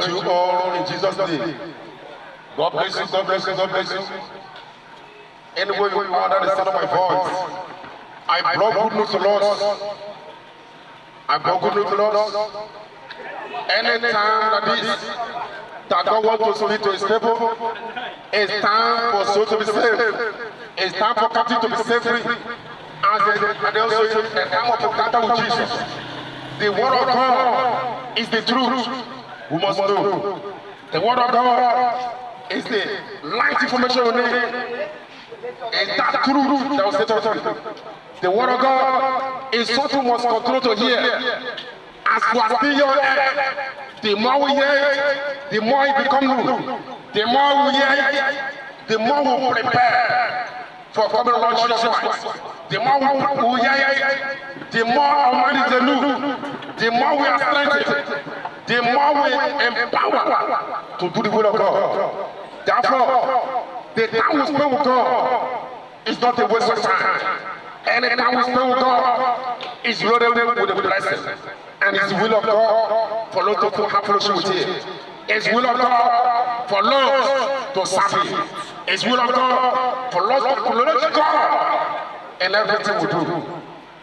you all in Jesus' name. God bless you, God bless you, God bless you. Anywhere you are under the sound of my voice, I brought good news to us. I brought good news to us. Anytime that this, that God wants to speak to his people, it's time for soul to be saved. It's time for captive to be set free. And also it's a time of encounter with Jesus. The word of God is the truth. We must know. The word of God is the light information we need. It's that truth that will set us free. The word of God is something we must continue to hear. As we are still here, the more we hear it, the more it becomes new. The more we hear it, the more we prepare for coming Lord Jesus Christ. The more we hear it, the more our mind is renewed. The more we are strengthened, the more we empowered to do the will of God. Therefore, the time we spend with God is not a waste of time. Any time we spend with God is loaded with a blessing. And it's the will of God for us to have fellowship with Him. It's the will of God for us to serve Him. It's the will of God for us to acknowledge God in everything we do.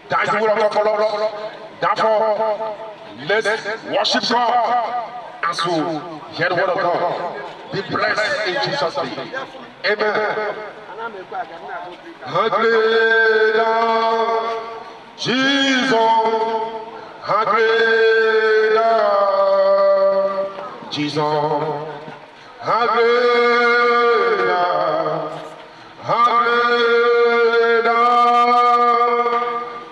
That's the will of God for us. Therefore, let's worship God as we hear the word of God. Be blessed in Jesus' name. Amen. Jesus. Hallelujah, Jesus, hallelujah, hallelujah,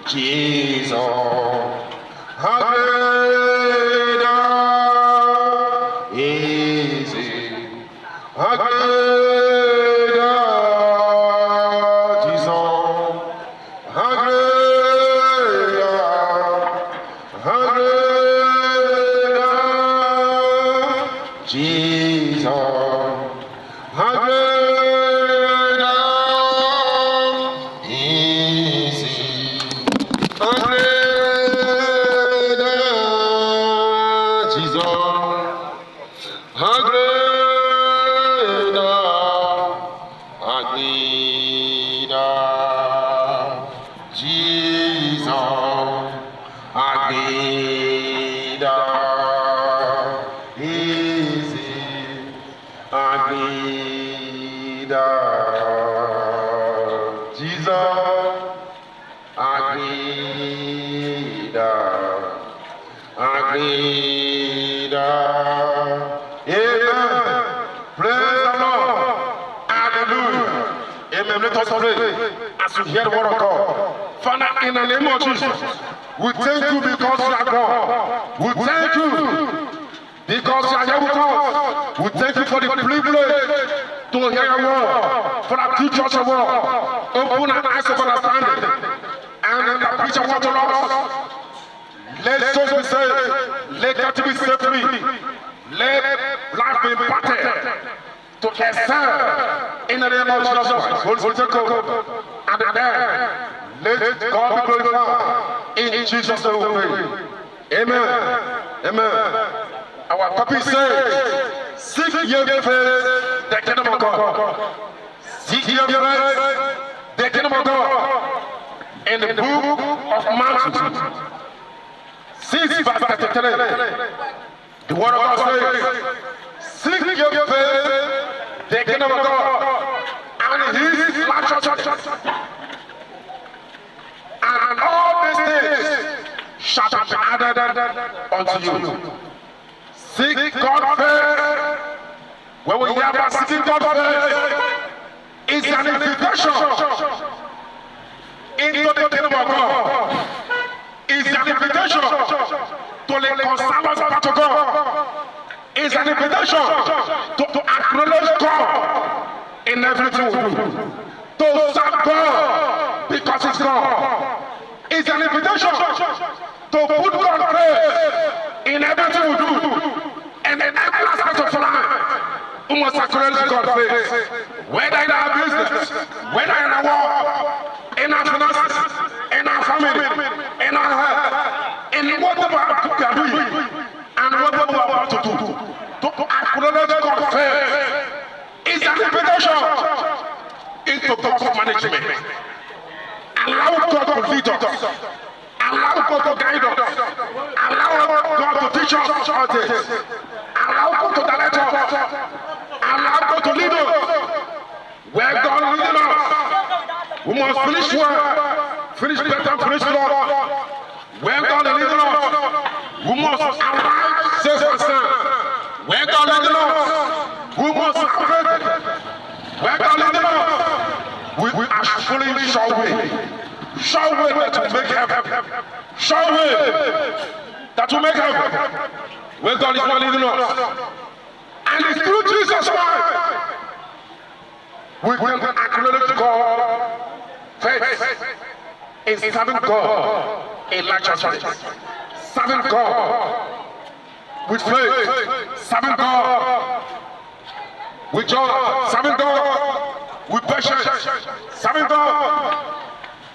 Jesus, hallelujah, easy, hallelujah, Jesus, hallelujah. Jesus, hallelujah, easy, hallelujah, Jesus, hallelujah, hallelujah, Jesus, hallelujah. Agnida, Jesus, Agnida, Agnida, Amen. Praise the Lord. Hallelujah. Amen. Let us pray as we hear the word of God. Father, in the name of Jesus, we thank you because you are God. We thank you because you are here with us. We thank you for the privilege to hear your word, for the teach us your word. Open our eyes of understanding, and the preacher word to us. Let souls be saved. Let captivity be set free. Let life be imparted to excel in the name of Jesus Christ. Holy Spirit, take over. And then let God be glorified. In Jesus' name we pray. Amen. Amen. Our copy says, seek ye first the kingdom of God. Seek ye first the kingdom of God. In the book of Matthew, 6 verse 33, the word of God says, seek ye first the kingdom of God and His righteousness, and all these things shall be added unto you. Seek God first. When we hear about seeking God first, it's an invitation into the kingdom of God. It's an invitation to reconcile us back to God. It's an invitation to acknowledge God in everything we do. To serve God because it's God. It's an invitation to put God first in everything we do. And in every aspect of life, we must acknowledge God first. Whether in our business, whether in our work, in our finances, in our family, in our health, in whatever we are doing, and whatever we are about to do, to acknowledge God first. It's an invitation into God's management. Allow God to lead us. Allow God to guide us. Allow God to teach us all this. Allow God to direct us. Allow God to lead us. Where God leading us, we must finish well, finish better, finish strong. Where God leading us, we must arrive safe and sound. Where God leading us, we must operate. Where God leading us, we are fully sure way that will make heaven. Sure way that will make heaven. Where God is not leading us, and it's through Jesus Christ. We can acknowledge God first in serving God in righteousness, serving God with faith, serving God with joy, serving God with patience, serving God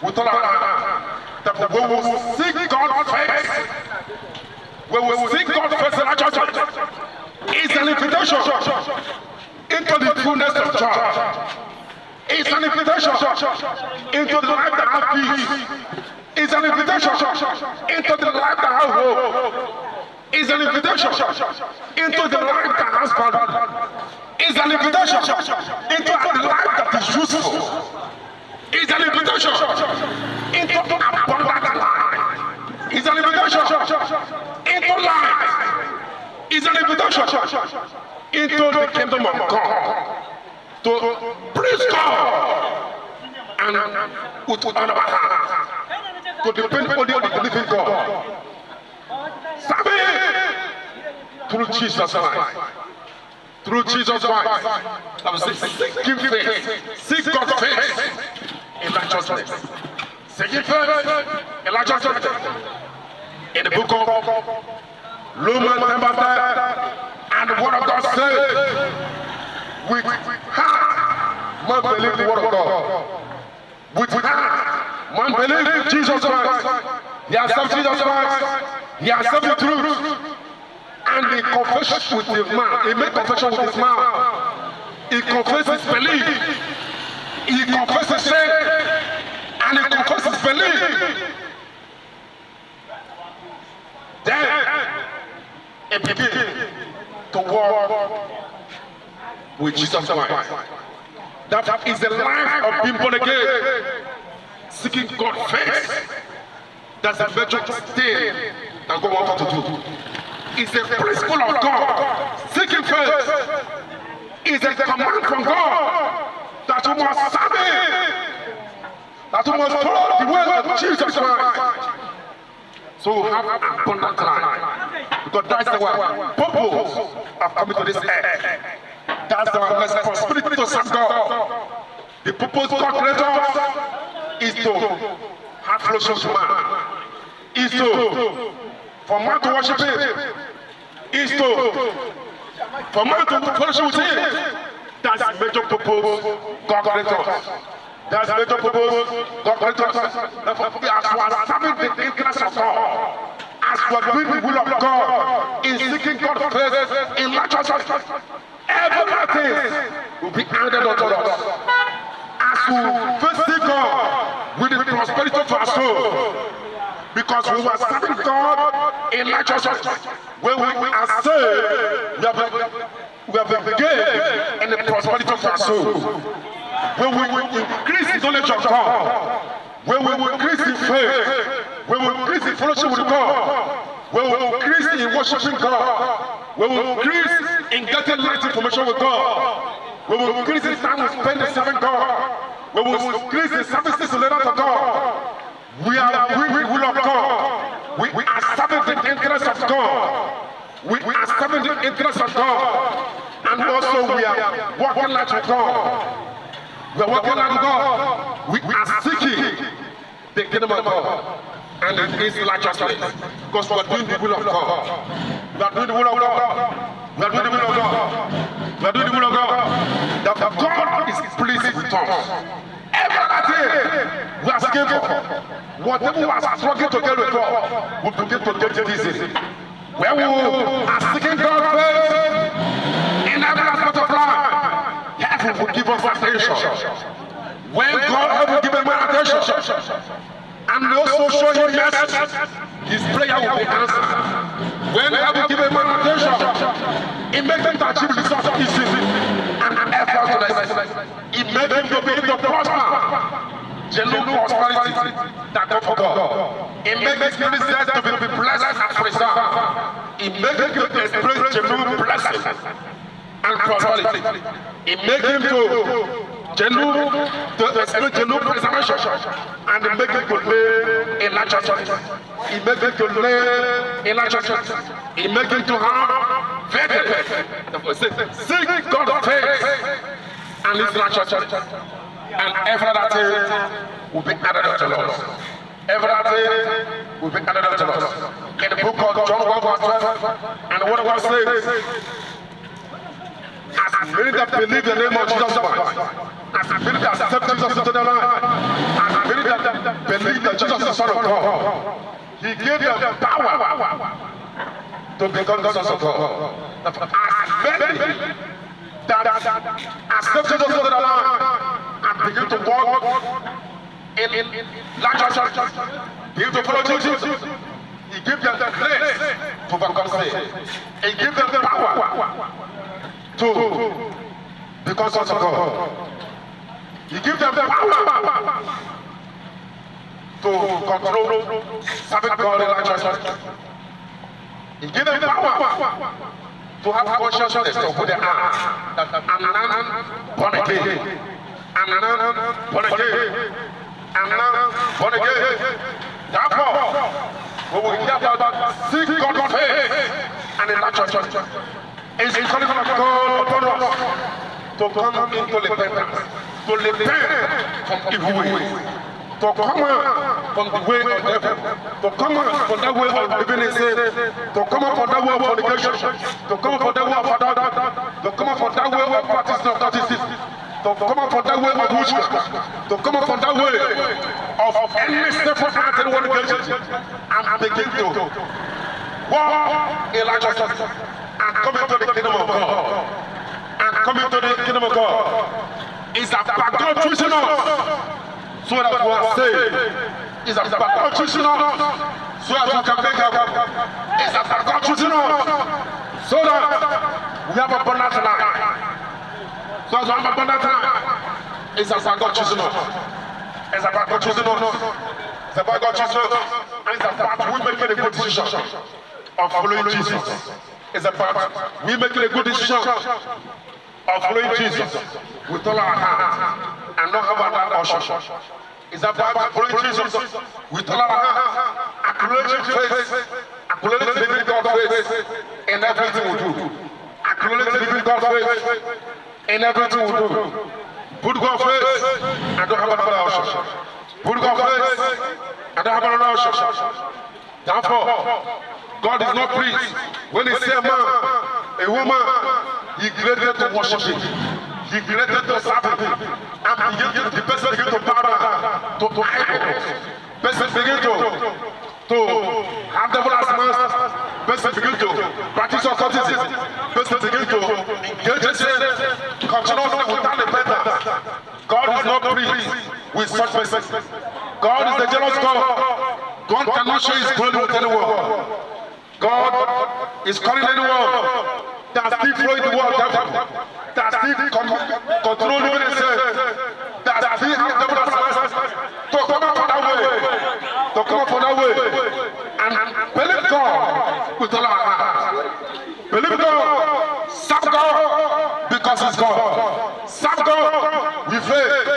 with all our heart. That we will seek God first. We will seek God first in righteousness. It's an invitation into the fullness of joy. It's an invitation into the life that has peace. It's an invitation into the life that has hope. It's an invitation into the life that has value. It's an invitation into a life that is useful. It's an invitation into abundant life. It's an invitation into life. It's an invitation into the kingdom of God, to praise God and with all our heart, to depend only on the living God. Serve through Jesus Christ. Through Jesus Christ. Seek faith. Seek God's face in righteousness. Seek Him first in righteousness. In the book of Romans number 5. And the word of God says, with heart, man believe the word of God. With heart, man believe Jesus Christ. He accepts Jesus Christ. He accepts the truth. And he confesses with his mouth. He makes confession with his mouth. He confesses belief. He confesses sin. And he confesses belief. Then it begins to walk with Jesus Christ. That is the life of being born again, seeking God first. That's the major thing that God wants us to do. It's the principle of God. Seeking first is a command from God that you must serve Him, that you must follow the way of Jesus Christ. So we have abundant life. Because that's the purpose of coming to this earth. That's the responsibility to serve God. The purpose God created us is to have fellowship with man. Is to for man to worship Him. Is to for man to fellowship with Him. That's the major purpose God created us. That's the major purpose God created us. As we are serving the interest of God, as we are doing the will of God, in seeking God first, in righteousness, everything will be added unto us. As we first seek God with the prosperity of our soul, because we were serving God in righteousness. When we are saved, we have been gained in the prosperity of our soul. When we increase the knowledge of God, when we increase in faith, when we increase in fellowship with God, when we increase in worshiping God, when we increase in getting right information with God, when we increase in time we spend in serving God, when we increase in services related to God, we are doing the will of God. We are serving the interest of God. We are serving the interest of God. And also we are working like with God. We are working like God. We are seeking the kingdom of God. And it is righteousness. Because we are doing the will of God. We are doing the will of God. We are doing the will of God. We are doing the will of God. That God is pleased with us. Everything we are asking for. Whatever we are struggling to get with God, we begin to get it easy. When we are seeking God first, heaven has butterfly, heaven will give us attention. When God will give a man attention, and also show him mercy, his prayer will be answered. When heaven give a man attention, it makes him to achieve results easily and effortlessly. It makes him to be able to prosper. Genuine prosperity that come from God. It makes his ministers to be blessed and preserved. It makes him to express genuine blessing and prosperity. It makes him to express genuine preservation and it makes him to lay in righteousness. It makes him to lay in righteousness. It makes him to have faith. Seek God's face and his righteousness. And every other thing will be added unto us. Every other thing will be added unto us. In the book of John 1 verse 12, and what God says, as many that believe the name of Jesus Christ, as many that accept Jesus into their life, as many that believe that Jesus is the Son of God, He gave them power to become the sons of God. As many that accept Jesus into their life, and begin to walk in righteousness, begin to follow Jesus. He gives them the grace to overcome sin. He gives them the power to become sons of God. He gives them the power to control serving God in righteousness. He gives them power to have consciousness of who they are. I'm not born again. I'm not born again. I'm not born again. Therefore, we will hear about seek God's face and in righteousness. It's calling of God upon us to come into repentance, to repent from evil ways, to come out from the way of devil, to come out from that way of living in sin, to come out from that way of fornication, to come out from that way of adultery, to come out from that way of practicing of practices, to come out from that way of witchcraft, to come out from that way of any sinful act in one occasion, and begin to walk in righteousness and come into the kingdom of God. And come into the kingdom of God. It's about God choosing us so that we are saved. It's about God choosing us so that we can make heaven. It's about God choosing us so that we have abundant life. So as we have abundant life, it's about God choosing us. It's about God choosing us. It's about God choosing us. And it's about we making a good decision of following Jesus. It's about we making a good decision of following Jesus with all our heart and not have another option. It's about following Jesus with all our heart, acknowledging faith, acknowledging living God's faith in everything we do. Acknowledging living God's faith in everything we do. Put God's faith and don't have another option. Put God's faith and don't have another option. Therefore, God is not pleased when He sees a man, a woman, He created to worship Him. He created to serve Him. And the person begins to bow down to idols. The person begins to have devil as master. The person begins to practice occultism. The person begins to engage in sin, continue without repentance. God is not pleased with such person. God is the jealous God. God cannot share His glory with anyone. God is calling anyone that still flowing the world, that still control living in sin, that still have devil as master, to come up from that way, to come up from that way, and believe God with all our heart. Believe God, serve God because He's God. Serve God with faith.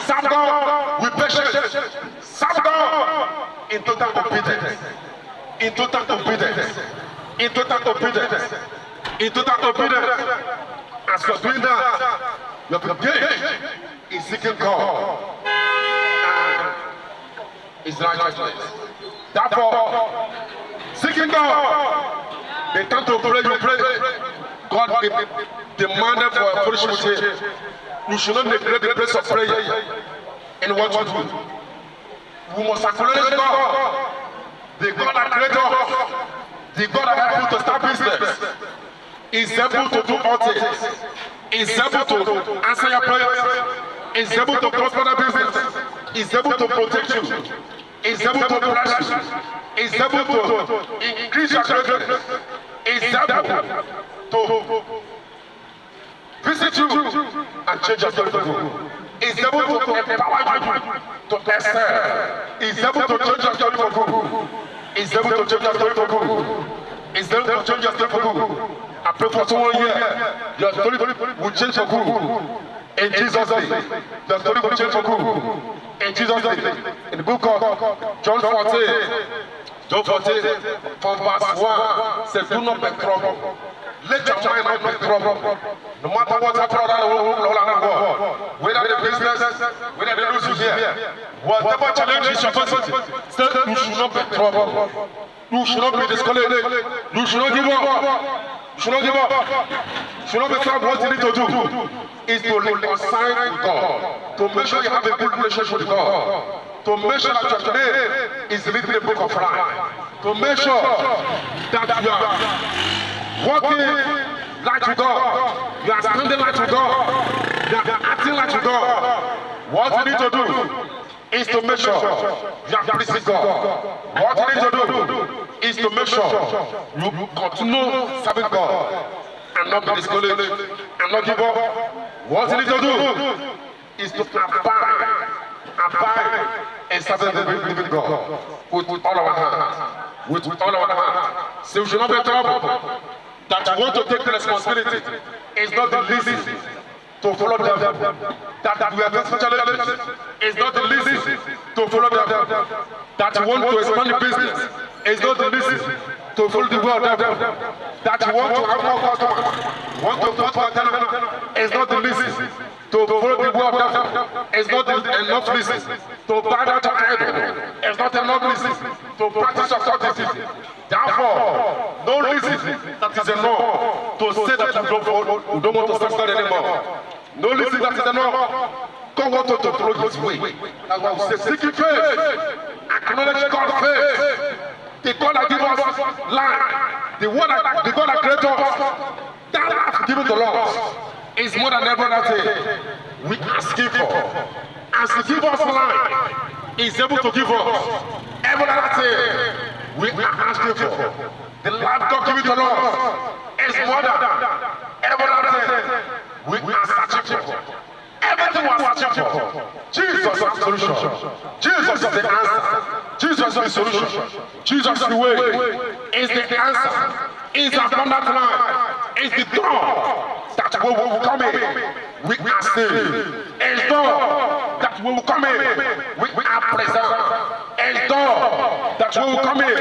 Serve God with patience. Serve God in total obedience. In total obedience. In total obedience. In total obedience. As you're doing that, you're engaged in seeking God and His righteousness. Therefore, seeking God, the time to pray, you pray. God demanded for a foolish with you should not neglect the place of prayer in what you do. We must acknowledge God. The God that created us, the God that helped you to start business, is able to do all things, is able to answer your prayers, is able to prosper the business, is able to protect you, is able to bless you, is able to increase your greatness, is able to visit you and change your story for good. Is able to empower you to excel. Is able to change your story for good. Is able to change your story for good. Is able to change your story for good. I pray for someone here. Your story will change for good. In Jesus' name. Your story will change for good. In Jesus' name. In the book of John 14, from verse 1, says, do not be troubled. Let your mind not be troubled. No matter what happens around the world, whether the business, whether they lose you here, whatever challenge is your facing, you should not be troubled. You should not be discouraged. You should not give up. You should not give up. You should not be troubled. What you need to do is to reconcile with God, to make sure you have a good relationship with God, to make sure that your name is written in the book of life, to make sure that you are walking like to God, you are standing like to God, you are acting like to God. What you need to do is to make sure you are pleasing God. What you need to do is to make sure you continue serving God and not be discouraged and not give up. What you need to do is to abide and serve the living God with all our heart. With all our heart. So we should not be troubled. That you want to take the responsibility is not the least to follow them. That we are facing challenges is not the least to follow them. That you want to expand the business is not the least to follow the world. That you want to have more customers, want to put more talent is not the least to follow the world. It's not enough least to bow down to idol. It's not enough least to practice authority. Therefore, no reason that is enough to say that you don't want to serve God anymore. No reason that is enough. God wants to throw his way. That's why we say, seeking faith, acknowledge God's faith. The God that gives us life, the God that created us, that life given to us is more than ever that we ask Him for. As He gives us life, He is able to give us everything we are asking for. The life God given to us is more than everything we are searching for. Everything we are searching for. Jesus is the solution. Jesus is the answer. Jesus is the solution. Jesus is the way. Is the answer. Is the abundant life. Is the door that we will come in. We are saved. Is door that we will come in. We are preserved. Is door that we will come in.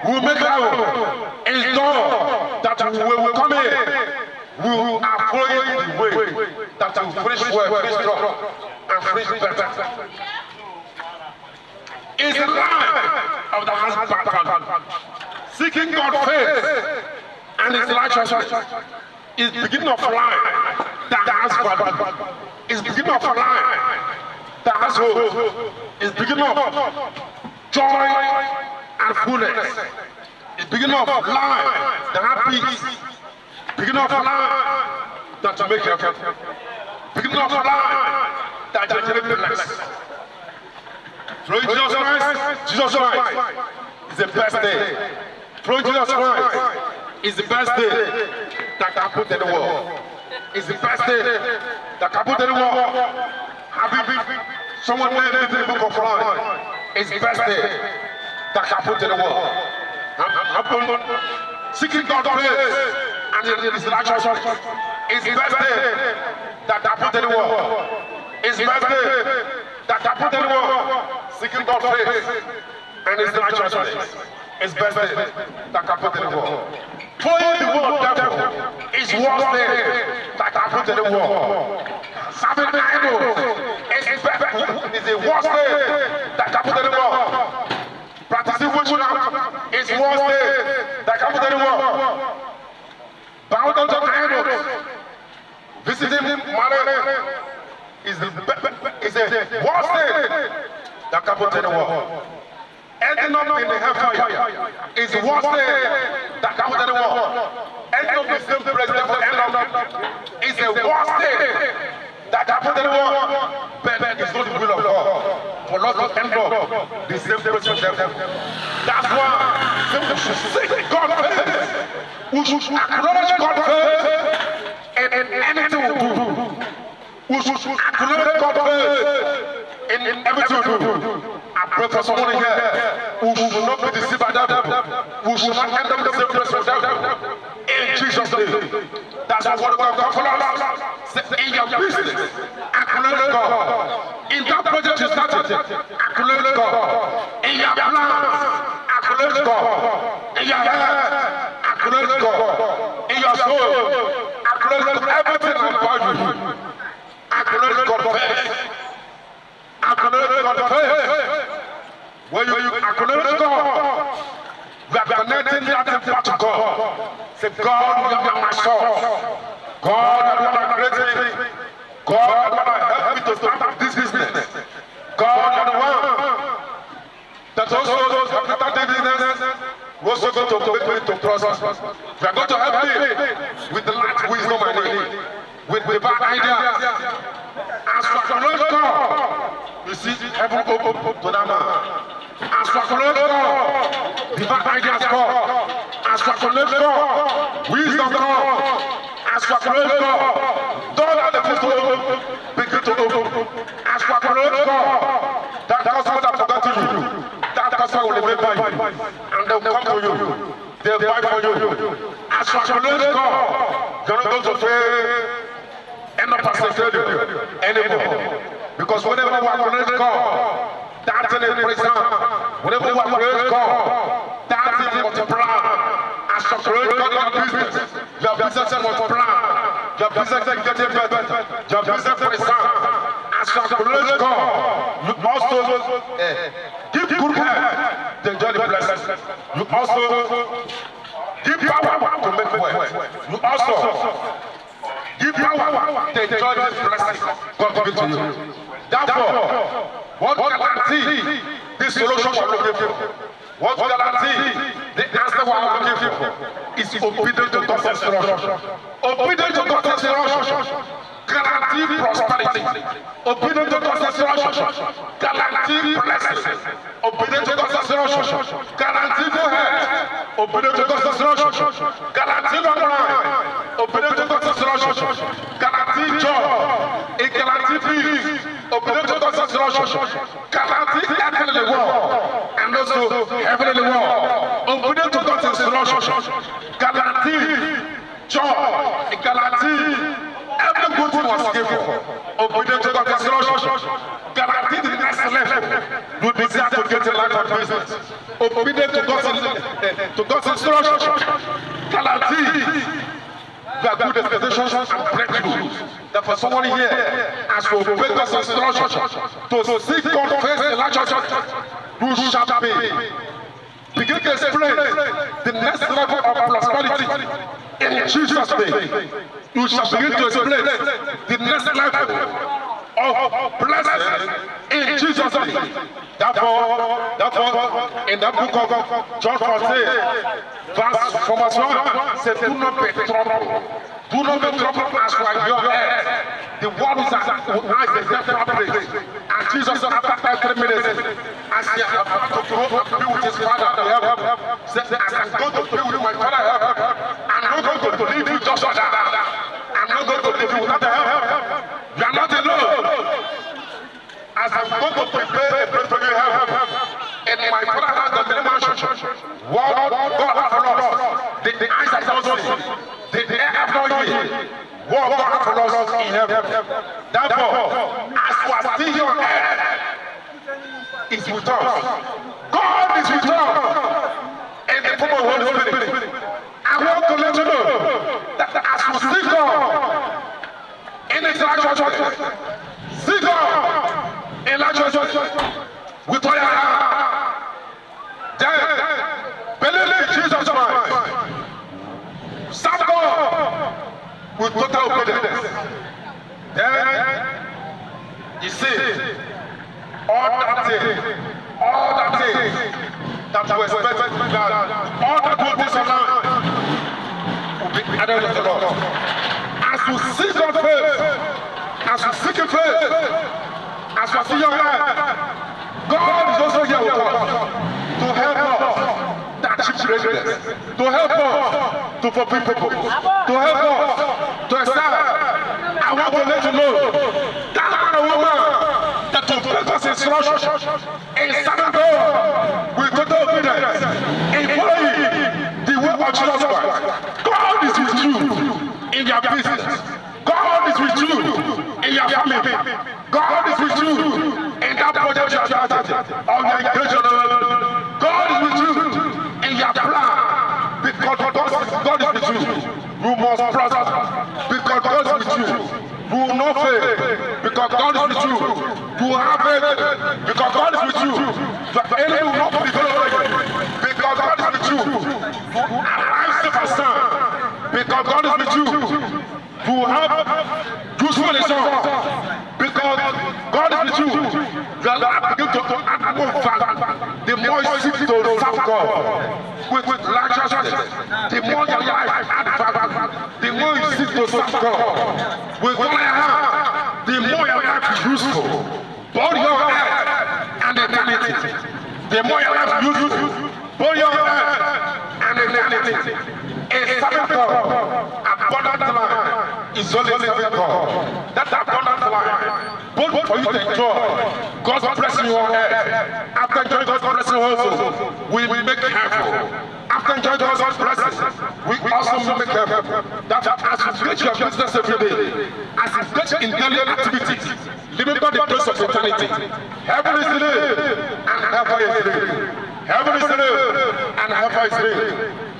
We will make out. Is door that we will come in. We are following the way that will finish well, finish strong, and finish better. It's the life of the husband, seeking God's face and His righteousness. Is beginning of life that has husband. Is beginning of life that has hope. Is beginning of joy and fullness. Is beginning of life that has peace. Beginning of life that you make your beginning of life that you generate blessed. Through Jesus Christ is the best day. Through Jesus Christ is the best day that can put in the world. It's the best day that can put in the world. Having someone named in the book of life is the best day that can put in the world. Seeking God's face and His righteousness is the best day that can put in the world. It's the best day that can put in the world. Seeking God's face and His righteousness is the best day that can put in the world. Following the world, therefore, is worst day that can put in the world. Serving the idols is the worst day that can put in the world. Practicing witchcraft is worst day that can put in the world. Bow down to the idols, visiting marriage is the worst day that can put in the world. Ending up in the hellfire is the worst day that can put in the world. end of the same president for end of it's a worst thing that happened in the world. But it's not the will of God for us to end up the same president. That's why we should seek God first. We should acknowledge God first in anything we do. We should acknowledge God first in everything we do. I pray for someone here who should not be deceived by that, who should not end up the same place with that. In Jesus' name. That's what God comes for us. In your business, acknowledge God. In that project you started, acknowledge God. In your plans, acknowledge God. In your health, acknowledge God. In your soul, acknowledge everything about you. Acknowledge God first. Acknowledge God first. When you acknowledge God, you are connecting that part to God. Say, God, you are my source. God, you are my creator. God, you are help me to start this business. God, you are the one that also help me to business. We also going to make me to prosper. You are going to help me with the light wisdom I need, with the bad ideas. As you acknowledge God, you see heaven open to that man. As you acknowledge God, divine ideas God. As you acknowledge God, wisdom God. As you acknowledge God, doors are the first to open, begin to open. As you acknowledge God, that customer that forgot to you, that customer will remember you, and they'll come to you. They'll buy for you. As you acknowledge God, you're not going to fail. End up as a failure anymore. Because whenever we acknowledge God, that thing is present. Whenever we acknowledge God, that thing multiply. As you acknowledge God in your business, your business multiply. Your business is getting better. Your business present. As you acknowledge God, you also give good health to enjoy the blessings. You also give power to make wealth. You also give power to enjoy this blessing God gives to you. Therefore, what guarantee this solution will look for? What guarantee the answer we are looking for is obedient to God's instruction. Obedient to God's instruction. Guarantee prosperity. Obedient to God's instruction. Guarantee blessing. Obedient to God's instruction. Guarantee good health. Obedient to God's instruction. Guarantee long life. Obedient to God's instruction. Guarantee joy. It guarantee peace. Obedient to God's instruction. Guarantee heaven in the world. And also heaven in the world. Obedient to God's instruction. Guarantee joy. It guarantee every good thing was given. Obedient to God's instruction. Guarantee the next level. You desire to get a life of business. Obedient to God's instruction. Guarantee you have good expectations and breakthroughs. That for someone here, as you obey God's instruction to seek God first in righteousness, you shall be. Begin to explain the next level of prosperity in Jesus' name. You shall begin to explain the next level of blessing in Jesus' name. Therefore, in that book of John 14, verse from verse 1, says, do not be troubled. Do not be troubled as you are your head. The world is as a separate place. And Jesus, after 3 minutes, as he is about to go to be with his Father in heaven, said, as I'm going to be with my Father in heaven, I'm not going to leave you just like that. I'm not going to leave you without the help. You are not alone. As I'm going to prepare a place for you in heaven, and my Father has the dimension. What God has for us, the eyes have not seen, the ear have not heard. What God has for us in heaven. Therefore, as you are still here on earth, is with us. God is with us. In the form of Holy Spirit. I want to let you know that as you seek God in His righteousness, seek God in righteousness with all your heart, then believe in Jesus Christ. Serve God with total obedience. Then you see all that things that you expect, all the good things of life will be added unto the Lord. As you seek God first, as you seek Him first, as you see your hand, God is also here with us to help us to achieve greatness, to help us to fulfill purpose, to help us to excel. I want to let you know that man or woman that to purpose instruction in serving God with total obedience, in following the way of Jesus Christ. God is with you in your business. God is with you in your family. God is with you in that project you are starting on your immigration. God is with you in your plan because God is with you. You must prosper because God is with you. You will not fail because God is with you. You will have faith because God is with you. The enemy will not prevail over you because God is with you. You arise safe and sound because God is with you. You have useful results because God is with you. Your life begins to add more value. The more you seek to serve God with righteousness, the more your life adds value. The more you seek to serve God with all your heart, the more your life is useful. Both your heart and eternity. The more your life is useful, both your heart and eternity. A serving God, abundant life is only serving God. That abundant life, both for you to enjoy God's blessing your head. After enjoying God's blessing also, we will make careful. After enjoying God's blessing, we also make careful. That as you get your business every day, as you get in daily activities, remember the place of eternity. Heaven is today, and heaven is today. Heaven is today, and heaven is today.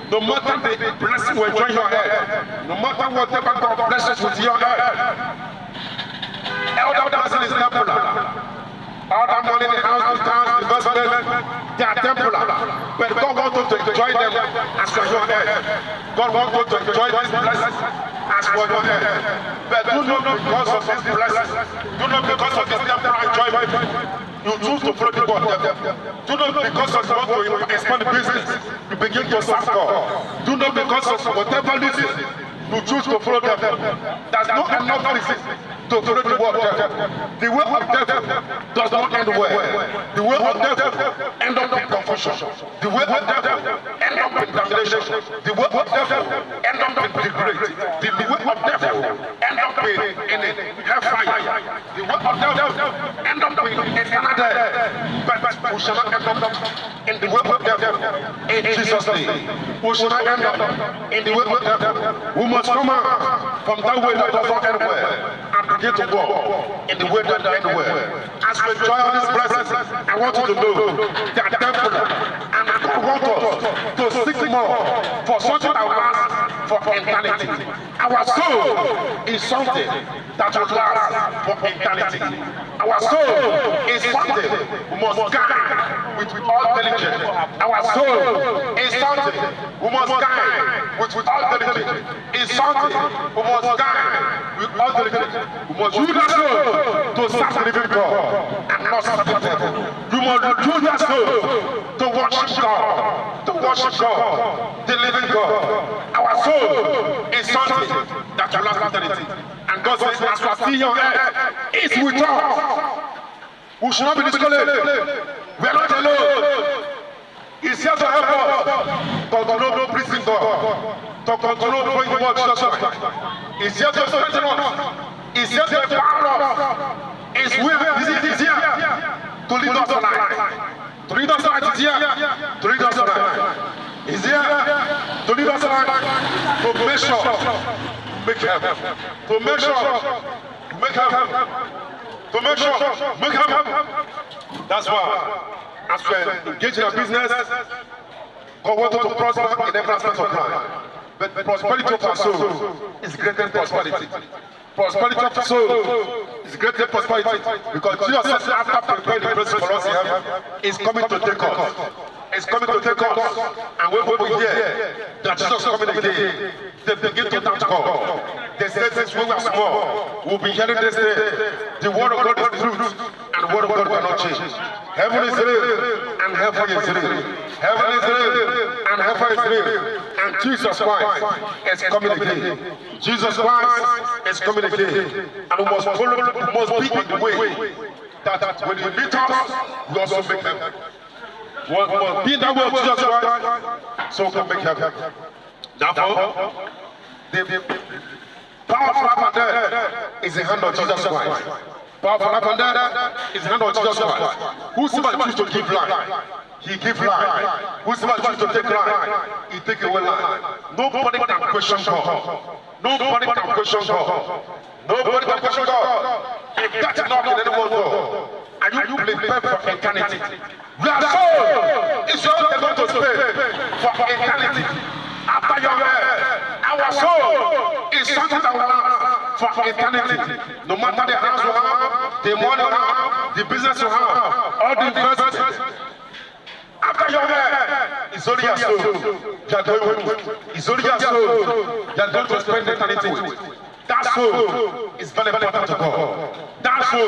No matter the blessing will join your head, no matter whatever God blesses with your head, elder dancing is temporal. All that money in the house, the towns, investment, they are temporal. But God wants you to enjoy them as your head. God wants you to enjoy these blessings as your head. But do not because of this blessing, do not because of this temporal enjoyment, you choose to follow the God. Do not because of what you expand the business, you begin to serve God. Do not because of whatever reason, you choose to follow them. There's not enough reason to follow the word. The way of devil does not end well. The way of devil ends up in confusion. The way of devil ends up in damnation. The way of devil ends up in regret. The way of devil ends up in hellfire. The way of devil ends up in another. But we shall not end up in the way of devil. In Jesus' name, we shall not end up in the way of devil. We must come out from that way that does not end well and begin to walk in the way that ends well. As we enjoy all these blessings, I want you to know that temporal, and God wants us to seek more for something that lasts for eternity. Our soul is something that will last for eternity. Our soul is something we must guide with all diligence. Our soul is something we must guide with all diligence. It's something we must guide with all diligence. We must use that soul to serve the living God and not serve the devil. You must use that soul to worship God, the living God. Our soul is something that will last eternity. And God says, as you are seeing your head, it's with us. We should not be discouraged. We are not alone. He's here to help us. Continue praising God. To continue doing the work just right. He's here to strengthen us. He's here to empower us. He's here to lead us tonight. To lead us tonight. He's here to lead us tonight. He's here to lead us tonight. To make sure, make heaven. To make sure, make heaven. To make sure, make heaven. That's why, as we engage in our business, God wants us to prosper in every aspect of life. But prosperity of our soul is greater than prosperity. Prosperity of the soul is greater than prosperity. Because Jesus says, after preparing the place for us in heaven, is coming to take us. It's coming to take us. And when people hear that Jesus is coming again, they begin to doubt God. They say, since we are small, we'll be hearing this day. The word of God is truth. And the word of God cannot change. Heaven is real and hellfire is real. Heaven is real and hellfire is real. And Jesus Christ is coming again. Jesus Christ is coming again. And we must follow, we must be in the way that when He meet us, we also make heaven. We must be in that way of Jesus Christ, so we can make heaven. Therefore, the power of life and death is the hand of Jesus Christ. Power of life and death is the hand of Jesus Christ. Whosoever chooses to give life, He gives life. Whosoever chooses to take life, He takes away life. Nobody can question God. Nobody can question God. Nobody can question God. If that is not in anyone's door, are you prepared for eternity? Your soul is yours going to stay for eternity. After your death, our soul is something that will last for eternity. No matter the house you have, the money you have, the business you have, all the investments. After your death, it's only your soul you are going with. It's only your soul you are going to spend eternity with. That soul is very important to God. That soul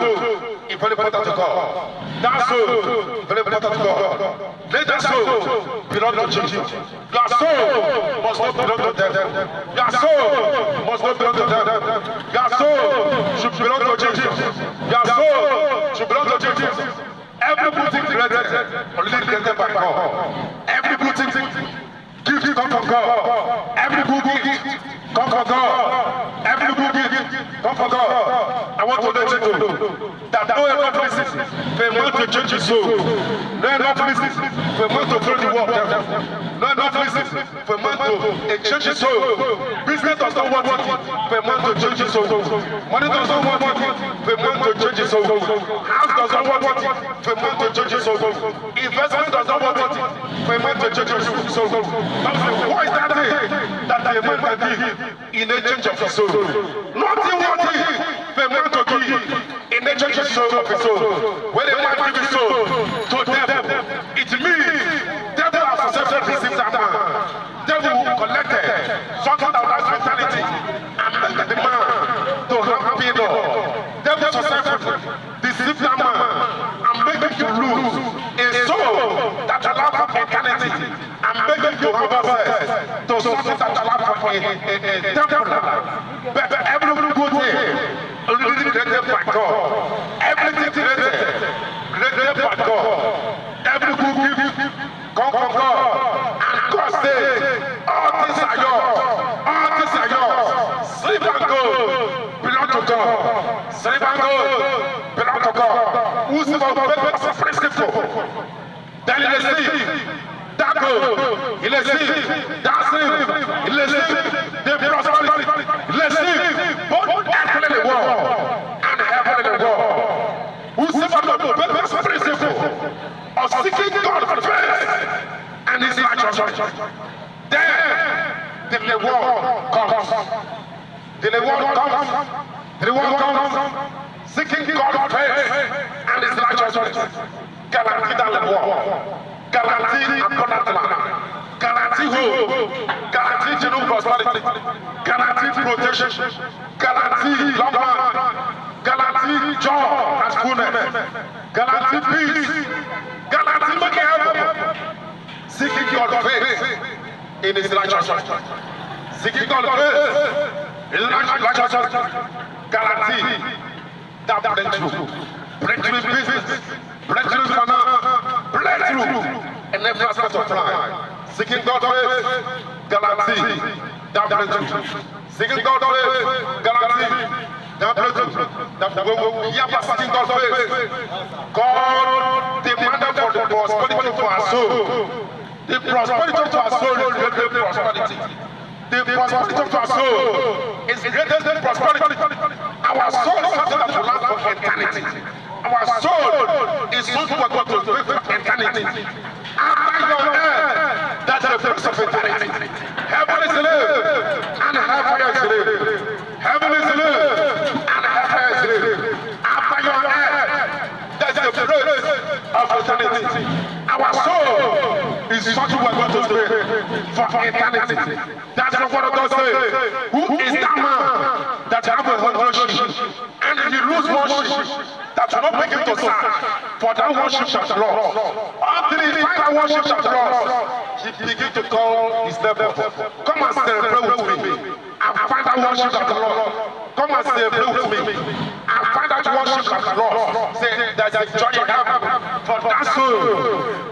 is very important to God. That soul is very important to God. Let that soul belong to Jesus. Your soul must not belong to death. Your soul must not belong to death. Your soul should belong to Jesus. Your soul should belong to Jesus. Every good thing created, only created by God. Every good thing gift come from God. Every good gift come from God. Every good gift come from God. I want to let you know that no one listens for a man to change his soul. No one listens for a man to throw the world down. No one listens for a man to change his soul. Business does not want it for a man to change his soul. Money does not want it for a man to change his soul. House does not want it for a man to change his soul. Investment does not want it for a man to change his soul. What is that thing that a man can give in the change of his soul? Nothing worthy for a man to give in the change of his soul. When a man gives his soul to devil, it means devil has accepted receive that man. Devil will collect something that will last eternity and make the man to have pain. Devil successfully deceive that man and make him to lose a soul that will last for eternity and make him to have access to something that will last for a temporal. But every good thing only created by God. Everything created by God. Every good gift come from God. And God says, all things are yours. All things are yours. Silver and gold belong to God. Silver and gold belong to God. Whosoever will make us a principle, then il est si. D'accord, il est si. That's it. Il est si. The prosperity. Il est si. Both earth and the world and heaven and the world. Whosoever will make us a principle of seeking God first and His righteousness, then the reward comes. The reward comes. The reward comes. Seeking God first and His righteousness. Guarantee that reward. Guarantee abundant life. Guarantee hope. Guarantee genuine prosperity. Guarantee protection. Guarantee long life. Guarantee joy and fullness. Guarantee peace. Guarantee making heaven. Seeking God face in His righteousness. Seeking God face in His righteousness. Guarantee that breakthrough. Breakthrough in business. Breakthrough in finance. Breakthrough in every aspect of life. Seeking God face. Guarantee that breakthrough. Seeking God face. Guarantee that breakthrough. That when we are seeking God face, God demanded for the prosperity for our soul. The prosperity of our soul is greater than prosperity. The prosperity of our soul is greater than prosperity. Our soul is something that will last for eternity. Our soul is something we're going to live for eternity. After your death, that's the place of eternity. Heaven is live and hellfire is live. Heaven is live and hellfire is live. After your death, that's the place of eternity. Our soul is something we're going to stay for eternity. That's what God says. Who is that man that have a hundred sheep and he lose worship that will not bring him to stand, for that worship shall be lost. Until he find that worship shall be lost, he begin to call his neighbor. Come and celebrate with me. And find that worship shall be lost. Come and celebrate with me. And find that worship shall be lost. Say, there's a joy in heaven for that soul.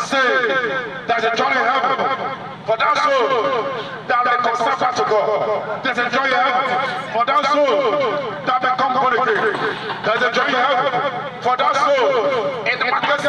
Say, there's a joy in heaven for that soul that reconciles back to God. There's a joy in heaven for that soul that become born again. There's a joy in heaven for that soul in the market